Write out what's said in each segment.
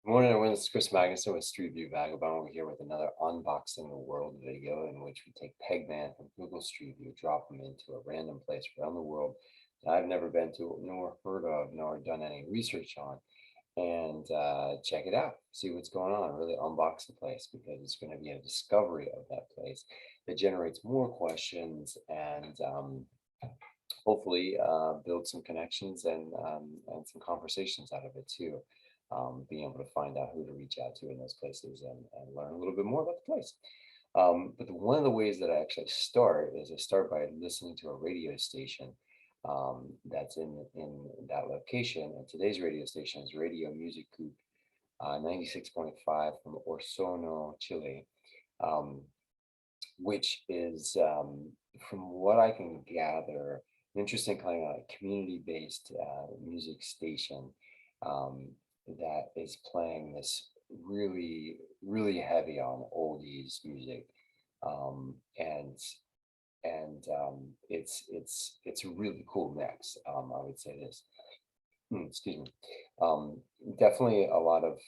Good morning, everyone. This is Chris Magnuson with Street View Vagabond. We're here with another unboxing the world video in which we take Pegman from Google Street View, drop him into a random place around the world that I've never been to, nor heard of, nor done any research on, and check it out, see what's going on, really unbox the place because it's going to be a discovery of that place that generates more questions and hopefully build some connections and some conversations out of it too. Being able to find out who to reach out to in those places and learn a little bit more about the place. One of the ways that I actually start is I start by listening to a radio station that's in that location. And today's radio station is Radio Music Group 96.5 from Orsono, Chile, um, which is, from what I can gather, an interesting kind of like community-based music station um, that is playing this really, really heavy on oldies music, and it's a really cool mix. I would say this. Excuse me. Um, Definitely a lot of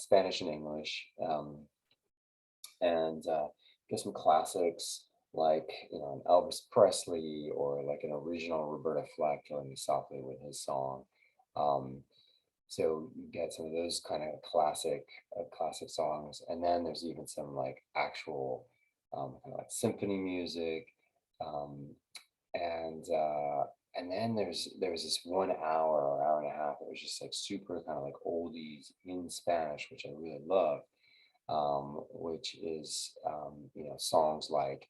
Spanish and English. And get some classics like an Elvis Presley or like an original Roberta Flack, Killing Me Softly with his song. Um, so you get some of those kind of classic songs, and then there's even some like actual kind of like symphony music, um, and uh, and then there was this 1 hour or hour and a half that was just like super kind of like oldies in Spanish, which I really love, which is songs like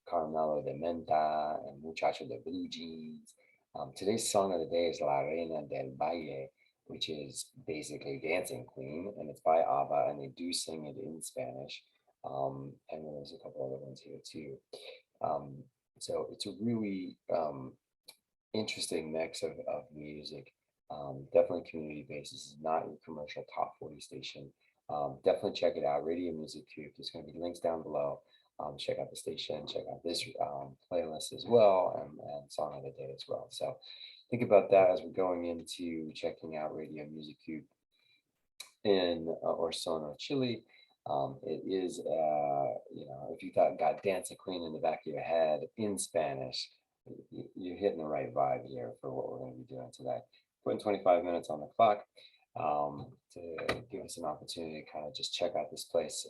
Carmelo de Menta and Muchacho de Blue Jeans. Today's song of the day is La Reina del Baile, which is basically Dancing Queen, and it's by ABBA, and they do sing it in Spanish. And then there's a couple other ones here too. Um, so it's a really interesting mix of music. Definitely community based. This is not your commercial top 40 station. Definitely check it out. Radio Music Cube. There's going to be links down below. Check out the station. Check out this playlist as well, and song of the day as well. So think about that as we're going into checking out Radio Music Cube in Orsono, Chile. It is, if you got Dancing Queen in the back of your head in Spanish, you're hitting the right vibe here for what we're going to be doing today. Putting 25 minutes on the clock to give us an opportunity to kind of just check out this place.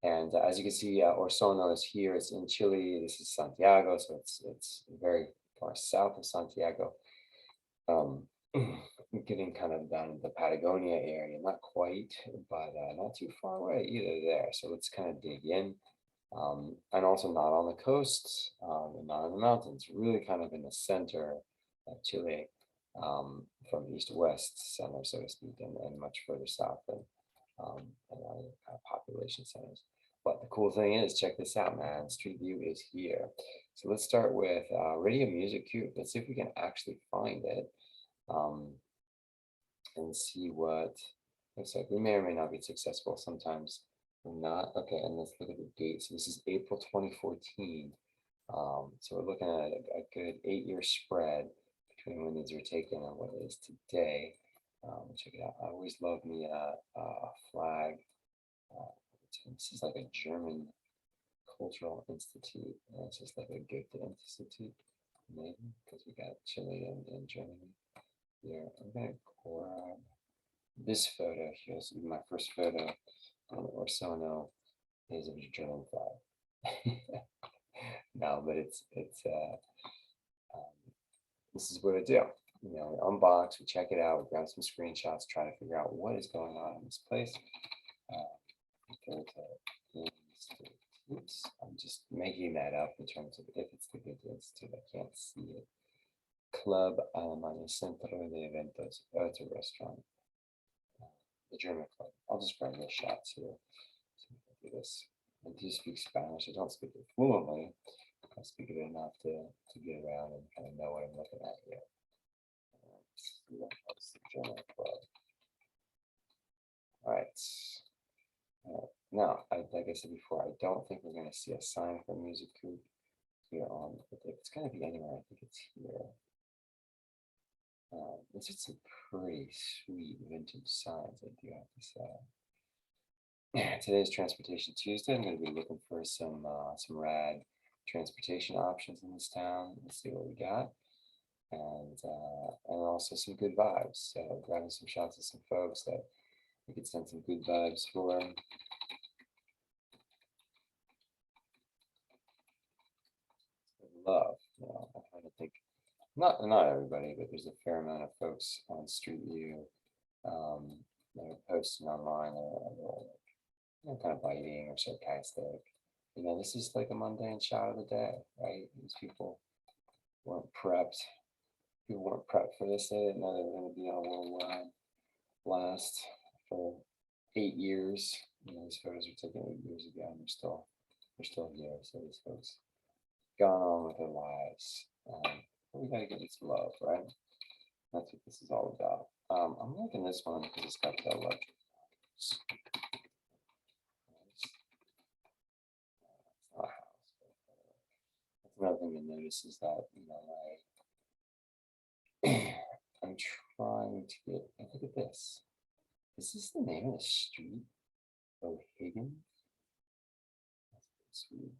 And as you can see, Orsono is here. It's in Chile. This is Santiago, so it's very far south of Santiago. Um, Getting kind of down in the Patagonia area, not quite, but not too far away either there. So let's kind of dig in. And also not on the coasts, and not in the mountains, really kind of in the center of Chile, from east to west center, so to speak, and much further south than other kind of population centers. But the cool thing is, check this out, man. Street View is here. So let's start with Radio Music Cube. Let's see if we can actually find it. Um, and see what looks like. We may or may not be successful. Sometimes we're not. Okay, and let's look at the date. So this is April 2014. So we're looking at a good 8-year spread between when these were taken and what it is today. Check it out. I always love me a flag. Uh, this is like a German cultural institute. And it's just like a Goethe Institute, maybe, because we got Chile and Germany here. I'm gonna grab this photo here. This will be my first photo on Orsono is of a German flag. No, but this is what I do. We unbox, we check it out, we grab some screenshots, try to figure out what is going on in this place. Go to Oops, I'm just making that up in terms of if it's the good institute. I can't see it. Club Alemania Centro de Eventos. Oh, it's a restaurant. The German club. I'll just grab this shot too. So do this. I do speak Spanish. I don't speak it fluently. I speak it enough to get around and kind of know what I'm looking at here. That's the German club. All right. Now, like I said before, I don't think we're going to see a sign for Music Coop here on. It's going to be anywhere. I think it's here. It's just some pretty sweet vintage signs, I do have to say. Yeah, today's Transportation Tuesday. I'm going to be looking for some rad transportation options in this town. Let's see what we got, and also some good vibes. So grabbing some shots of some folks that we could send some good vibes for. Love, I'm trying to think. Not everybody, but there's a fair amount of folks on Street View that are posting online or kind of biting or sarcastic. This is like a mundane shot of the day, right? These people weren't prepped. People weren't prepped for this. They didn't know they were going to be on a worldwide blast for 8 years. These photos were taken 8 years ago, and they're still here. So these folks gone on with their lives. But we gotta give it some love, right? That's what this is all about. I'm liking this one because it's got the electric. It's not a house, but that's another thing to notice is that I'm trying to get. Look at this. Is this the name of the street? O'Higgins. That's pretty sweet.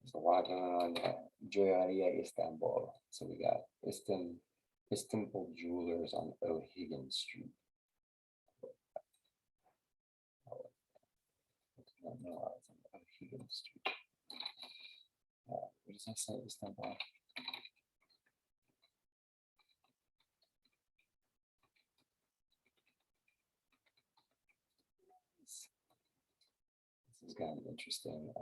There's a lot going on there. Joyeria Istanbul. So we got Istanbul Jewelers on O'Higgins Street. I don't know. It's on O'Higgins Street. What does that say? Istanbul. This is kind of interesting.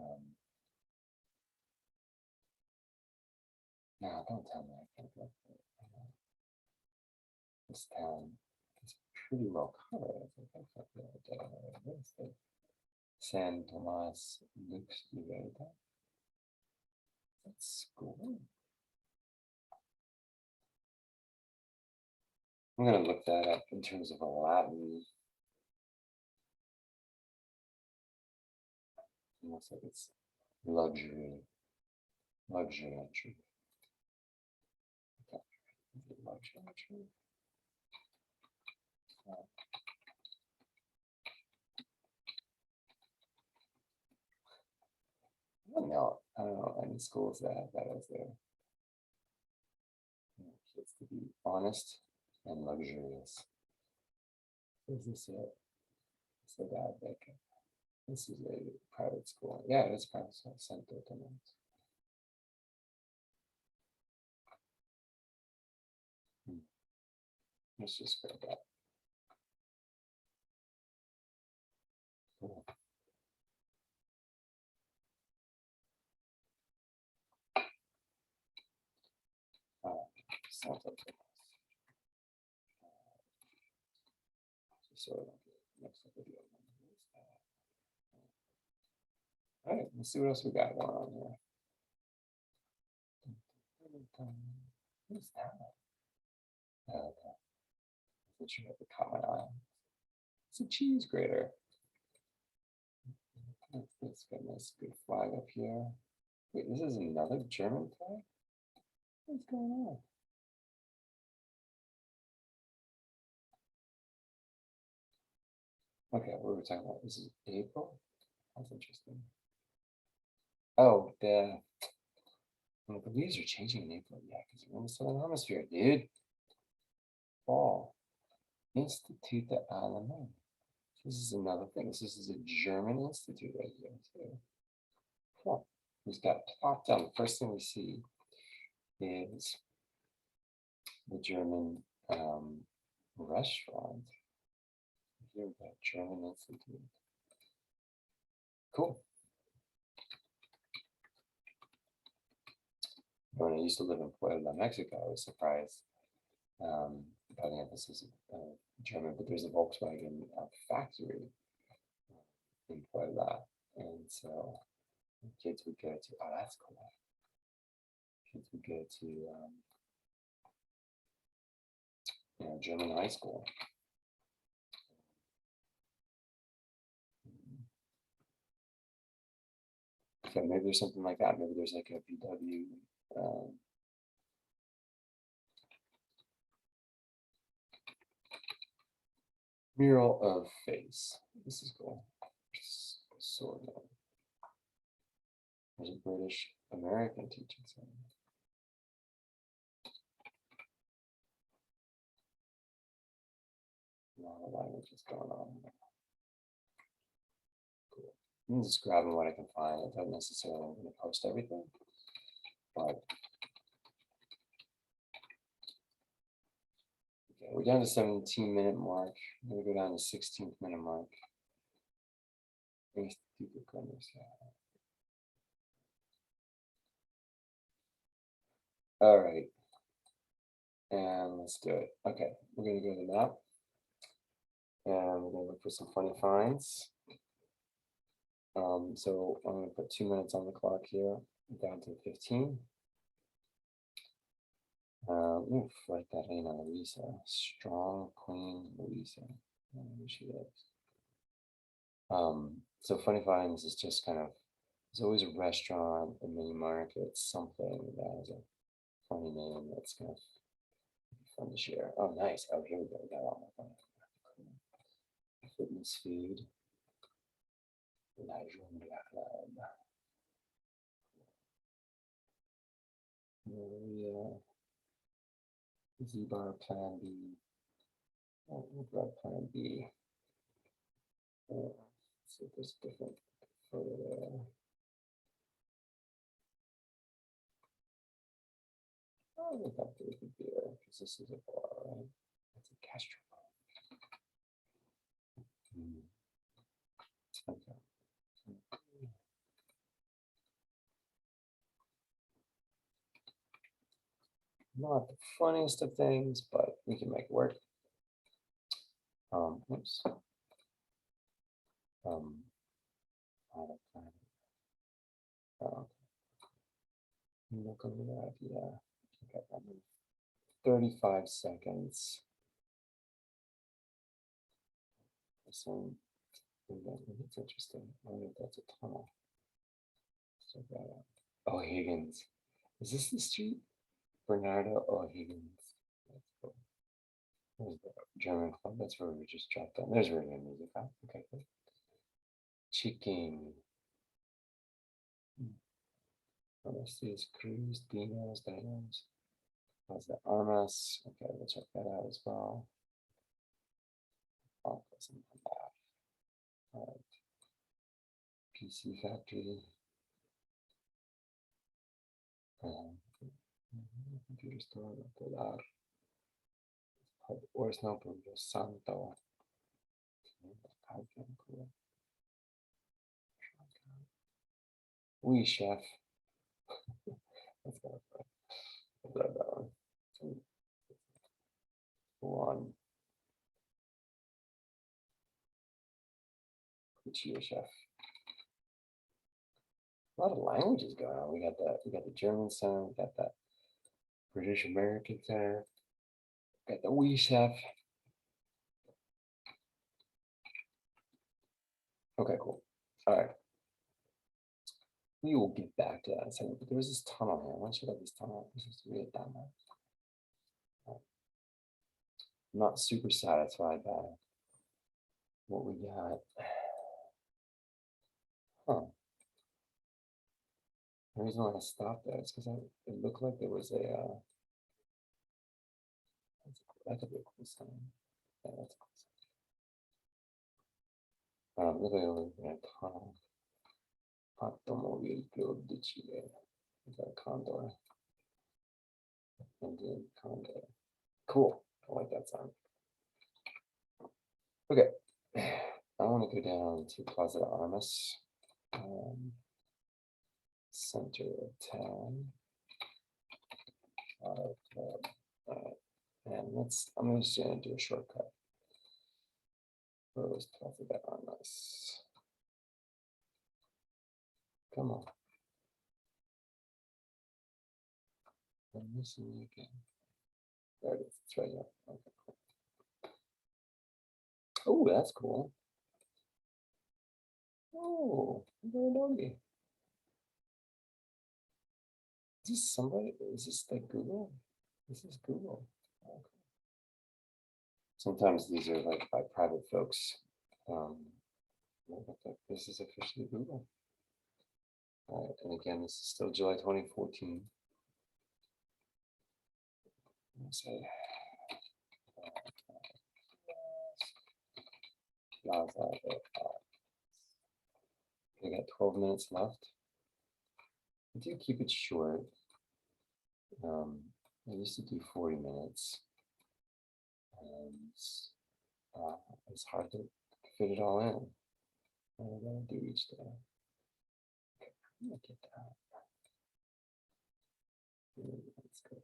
No, don't tell me I can't go there. This town is pretty well covered. I think I got the other day. What is it? San Tomas Lux Iberta. That's school. I'm gonna look that up in terms of a Latin. It looks like it's luxury entry. Okay. Luxury entry. I don't know any schools that have that as their kids to be honest and luxurious. Is this it? So that like this is a private school. Yeah, it is private school. Santo Tomas. Let's just grab that. Cool. Santo Tomas. So next video. All right, let's see what else we got going on here. What is that? Okay. That should have the common eye. It's a cheese grater. It's got a nice good flag up here. Wait, this is another German flag? What's going on? Okay, what were we talking about? This is April? That's interesting. Oh, the leaves are changing in April. Yeah, because we're in the Southern Hemisphere, dude. Fall. Institute Allemand. This is another thing. This is a German institute right here. Too. Cool. Who's got plopped down? The first thing we see is the German restaurant. Here we got German Institute. Cool. When I used to live in Puebla, Mexico, I was surprised by the emphasis of German, but there's a Volkswagen factory in Puebla, and so kids would go to, oh, that's cool. Kids would go to, German high school. So maybe there's something like that. Maybe there's like a VW Mural of face. This is cool. Orsono. There's a British American teaching center. A lot of languages going on. Cool. I'm just grabbing what I can find. I don't necessarily I'm going to post everything, but okay, we're down to 17-minute mark. I'm going to go down to 16th minute mark. All right, and let's do it. Okay, we're going to go to the map, and we're going to look for some funny finds. So I'm going to put 2 minutes on the clock here, down to 15. Oof, write that in on Louisa. Strong Queen Louisa. I don't know who she is. So funny finds is just kind of, there's always a restaurant, a mini market, something that has a funny name that's kind of fun to share. Oh, nice. Oh, here we go. We got all my fun. Fitness food. La Jungla Club. Maria. Z-Bar Plan B. Oh, we'll grab Plan B. Let's see if there's a different photo there. Oh, we'll have to look at beer because this is a bar, right? That's a Castro bar. Okay. Not the funniest of things, but we can make it work. Oops. Look over that, yeah. Okay, 35 seconds. So it's interesting. I wonder if that's a tunnel. Check that out. O'Higgins. Is this the street? Bernardo O'Higgins. That's cool. There's the German club. That's where we just dropped down. There's radio music. Okay, good. Chicken. Armas, Cruz, Dinos, Dinos. How's the Armas? Okay, we'll check that out as well. All right. PC Factory. Computer store, Polar. Orsono, Santo. Oui, chef. Let's go. Grab that one. One. Cheer chef. A lot of languages going on. We got the German center, we got that British American center, got the wee chef. Okay, cool. All right. We will get back to that in a second, but there was this tunnel here. I want to check out this tunnel. This is really down there. I'm not super satisfied by what we got. Huh. The reason why I stopped there is because it looked like there was a that could be a cool sign. Yeah, that's a cool sign. Literally over in a tunnel. Automobile Club de Chile. Is that a condor? Indian condor. Cool. I like that sign. Okay. I want to go down to Plaza Armas. Center of town. And I'm just going to do a shortcut. Where was Plaza de Armas? Come on. I'm missing you again. There it is. It's right here. Okay, cool. Oh, that's cool. Oh, very doggy. Is this somebody? Is this like Google? This is Google. Okay. Sometimes these are like by private folks. Um, this is officially Google. All right, and again, this is still July 2014. Let's say we got 12 minutes left. I do keep it short. I used to do 40 minutes, and it's hard to fit it all in. What am I gonna do each day? Look at that. That's good.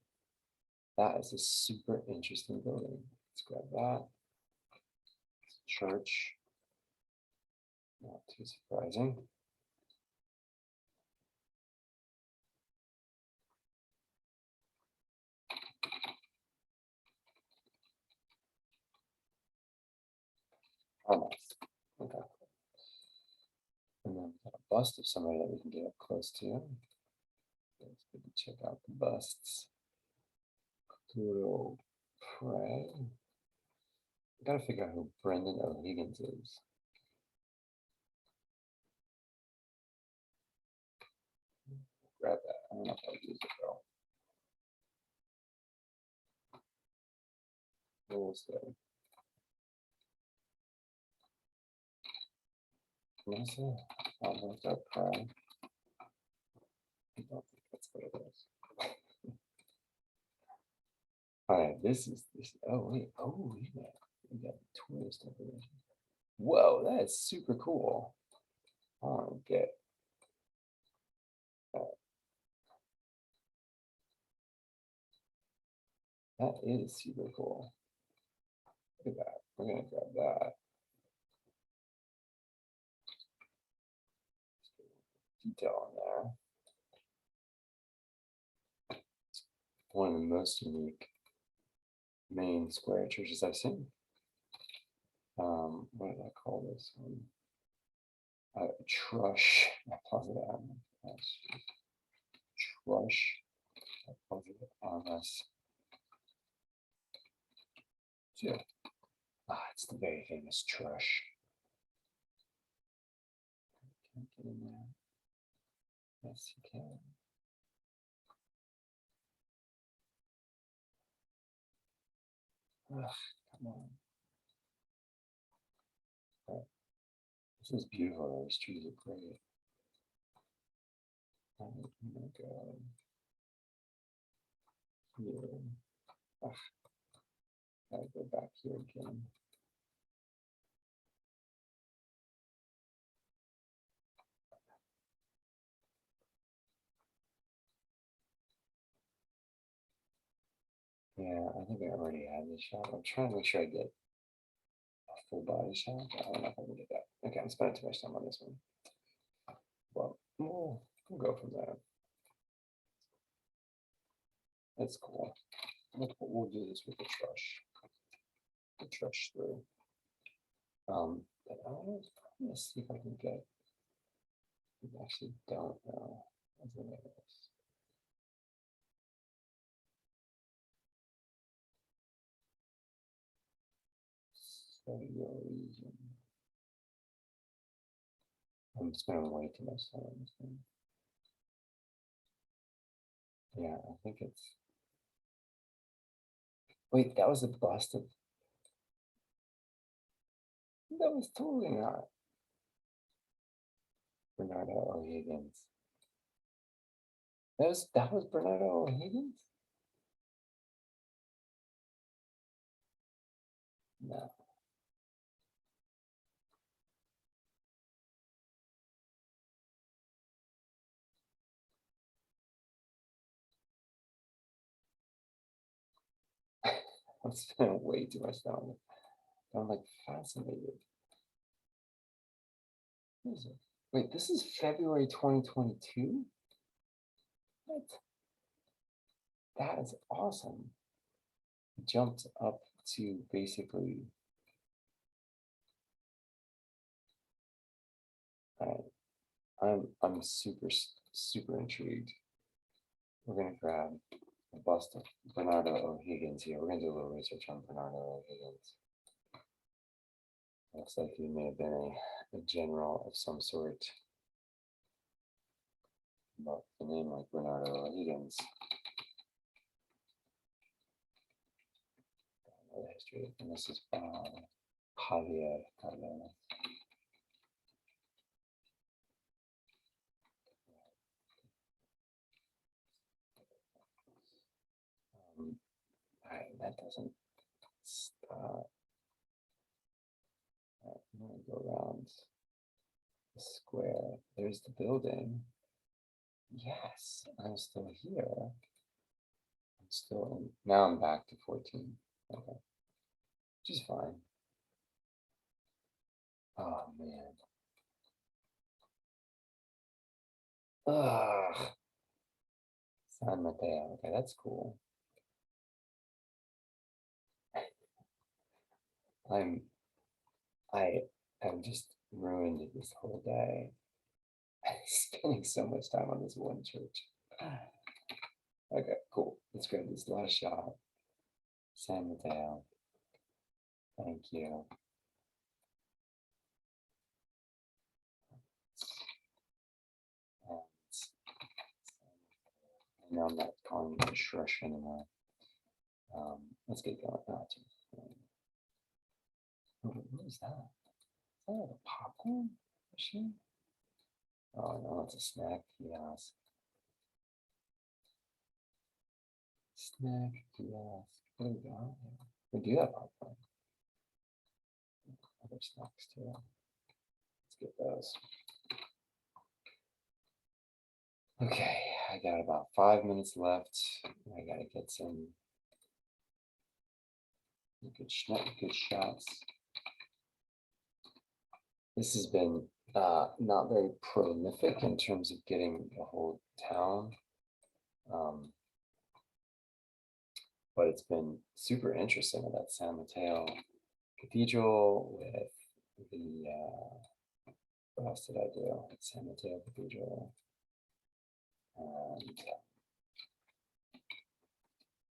That is a super interesting building. Let's grab that. It's a church. Not too surprising. Oh, nice. Okay. And then we've got a bust of somebody that we can get up close to. It's good to check out the busts. Little pray. Gotta figure out who Brendan O'Higgins is. Grab that. I don't know if I'll use it though. We'll say. What's that? Almost up pray. I don't think that's what it is. All right, this is this. Oh wait, oh yeah, we got a twist over there. Whoa, that's super cool. I want to get that. That is super cool. Look at that. We're gonna grab that. Detail on there. One of the most unique main square churches I've seen. What did I call this one? Trush. I positive Trush. I positive honest. Yeah. It's the very famous Trush. Can't get in there. Yes, you can. Ugh, come on. This is beautiful. These trees are great. I'm gonna go here. Ugh, gotta go back here again. Yeah, I think I already had this shot. I'm trying to make sure I get a full body shot. I don't know if I can get that. Okay, I'm spending too much time on this one. Well, we'll go from there. That's cool. We'll do this with the trush. The trush through. But I'm gonna see if I can get. I actually don't know. What's the name of this? Region. I'm spending way too much time on this thing. Yeah, I think it's. Wait, that was a bust of. That was totally not Bernardo O'Higgins. That was Bernardo O'Higgins? No. I'm spending way too much time on it. I'm like fascinated. What is it? Wait, this is February 2022? What? That is awesome. It jumped up to basically. I'm super intrigued. We're gonna grab a bust of Bernardo O'Higgins here. We're gonna do a little research on Bernardo O'Higgins. Looks like he may have been a general of some sort. But the name like Bernardo O'Higgins. The history, and this is by Javier Cardenas. All right, that doesn't stop. Right, I'm gonna go around the square. There's the building. Yes, I'm still here. I'm still in. Now I'm back to 14. Okay, which is fine. Oh man. Ugh. San Mateo. Okay, that's cool. I'm I have just ruined this whole day. Spending so much time on this one church. Okay, cool. Let's grab this last shot. San Mateo. Thank you. And I know I'm not calling it a shush anymore. Let's get going. What is that? Is that like a popcorn machine? Oh no, it's a snack kiosk. Snack kiosk. What do we got here? We do have popcorn. Other snacks too. Let's get those. Okay, I got about 5 minutes left. I gotta get some good shots. This has been not very prolific in terms of getting the whole town, but it's been super interesting with that San Mateo Cathedral with the, what else did I do? San Mateo Cathedral.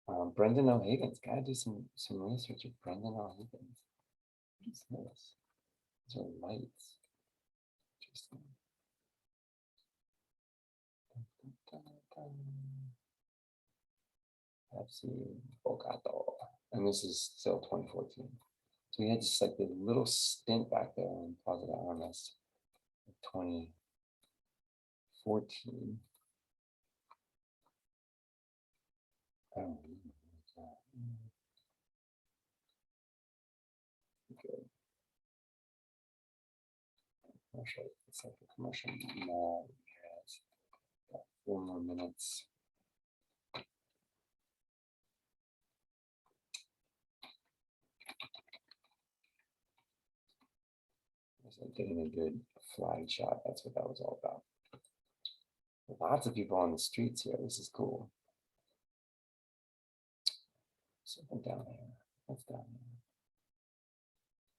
And Brendan O'Higgins, gotta do some research of Brendan O'Higgins. What is this? These are lights. Interesting. Pepsi Bocado. And this is still 2014. So we had just like the little stint back there in Plaza de Armas in 2014. Oh, good. Commercial, it's like a commercial mall. Got 4 more minutes. So getting a good flag shot. That's what that was all about. Lots of people on the streets here. This is cool. Something down here. What's down there?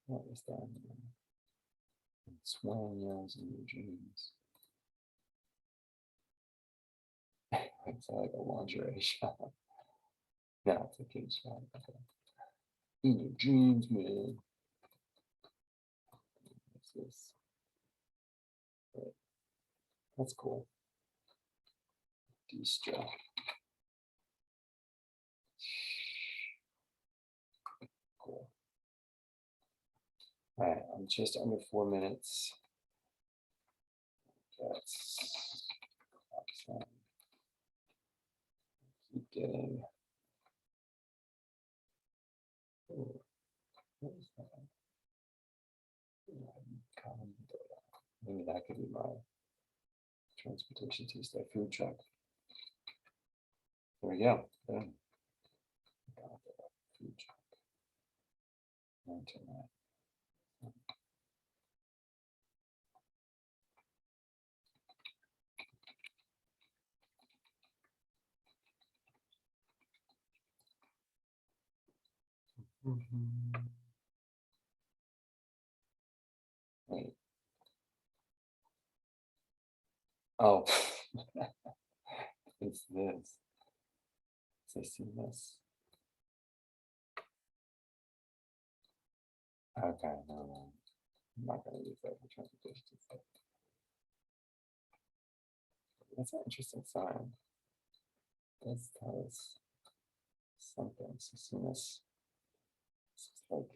What is down there? Sueños in your dreams. It's like a lingerie shop. No, it's a kid shop. Okay. In your dreams, man. What's this? Right. That's cool. Distra. Cool. All right, I'm just under 4 minutes. That's keep getting. Oh, what is that? Maybe that could be my Transportation Tuesday food truck. There we go. Boom. Got the food truck. Internet. Wait. Oh, it's this. I see this. Okay, no. I'm not going to use that for transportation. That's an interesting sign. Does tell us something. So soon as it's like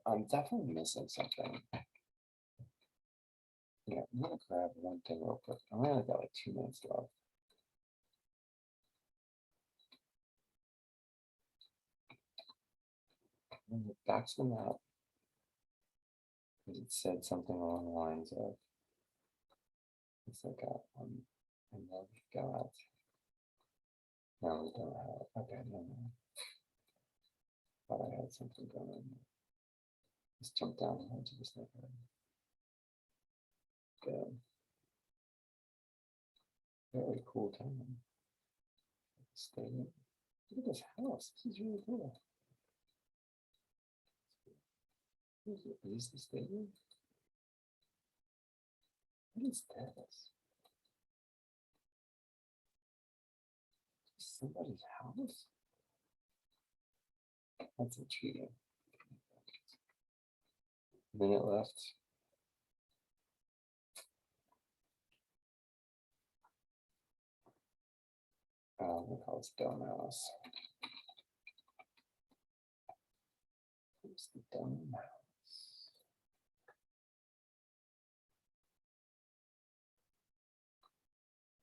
I'm definitely missing something. Yeah, I'm gonna grab one thing real quick. I only got like 2 minutes left. Back to the map. Because it said something along the lines of it's like and then we've got no we don't have okay, no. Thought I had something going on. Let's jump down into this neighborhood. Good. Very cool town. Stadium. Look at this house. This is really cool. Is this the stadium? What is this? Somebody's house? That's intriguing. Minute left. We call this dumbass. Who's the dumbass?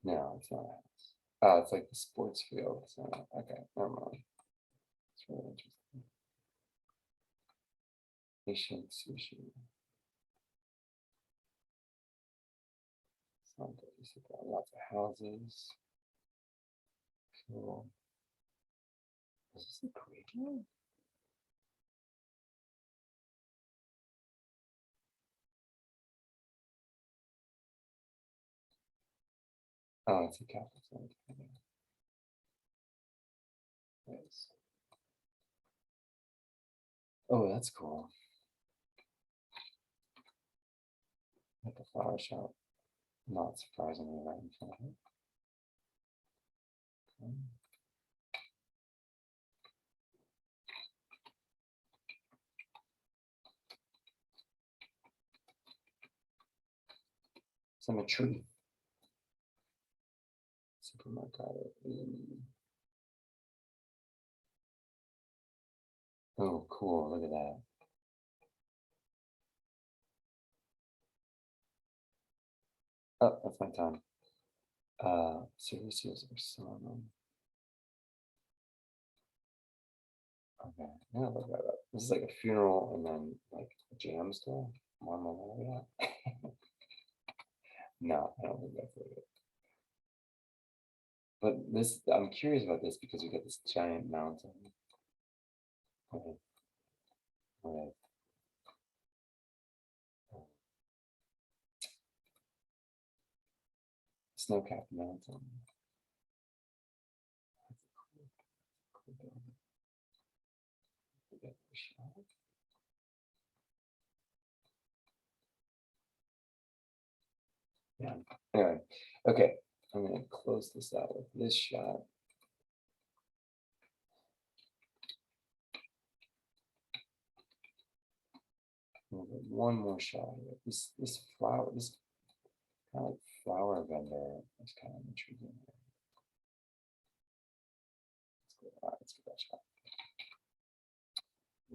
No, it's not a house. Oh, it's like the sports field. So, okay, never mind. It's really interesting. Asian sushi. Lots of houses. Cool. Is this a graveyard? Oh, it's a Catholic cemetery. Yes. Oh, that's cool. At the flower shop. Not surprisingly, right in front of it. Okay. Cemetery. Supermarket. Oh, cool. Look at that. Oh, that's my time. Services Orsono. Okay, yeah, look at that. This is like a funeral and then like a jam store. One more of that. No, I don't think that's it. But this, I'm curious about this because we got this giant mountain. Okay. Okay. Snow-capped mountain. Cool building. We got the shop. Yeah. Anyway, okay. I'm gonna close this out with this shot. One more shot here. This flower, this kind of like flower vendor is kind of intriguing. Let's go. All right, let's get that shot.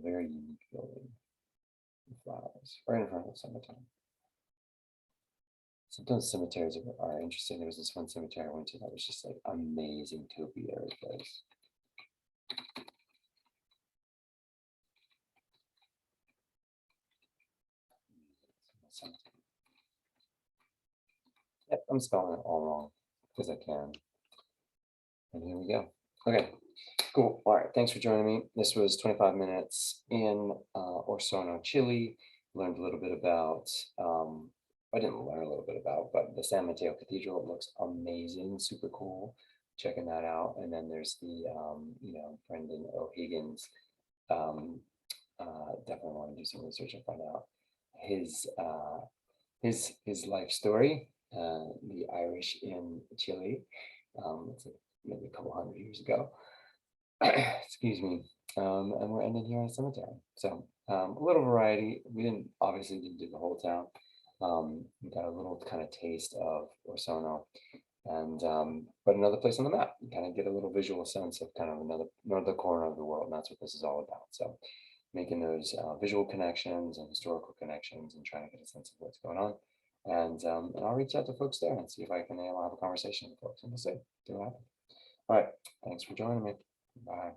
Very unique building. Flowers right in front of the cemetery. Sometimes cemeteries are interesting. There was this one cemetery I went to that was just like amazing topiary place. Yep, I'm spelling it all wrong because I can. And here we go. Okay, cool. All right, thanks for joining me. This was 25 minutes in Orsono, Chile. Learned a little bit about, I didn't learn a little bit about, but the San Mateo Cathedral looks amazing, super cool. Checking that out. And then there's the, Brendan O'Higgins. Definitely want to do some research and find out his his life story, the Irish in Chile. It's like maybe a couple hundred years ago. Excuse me. And we're ending here in a cemetery. So a little variety. We didn't obviously didn't do the whole town. We got a little kind of taste of Orsono, and but another place on the map. You kind of get a little visual sense of kind of another corner of the world, and that's what this is all about. So making those visual connections and historical connections, and trying to get a sense of what's going on. And I'll reach out to folks there and see if I can have a conversation with folks, and we'll see what happens. All right, thanks for joining me. Bye.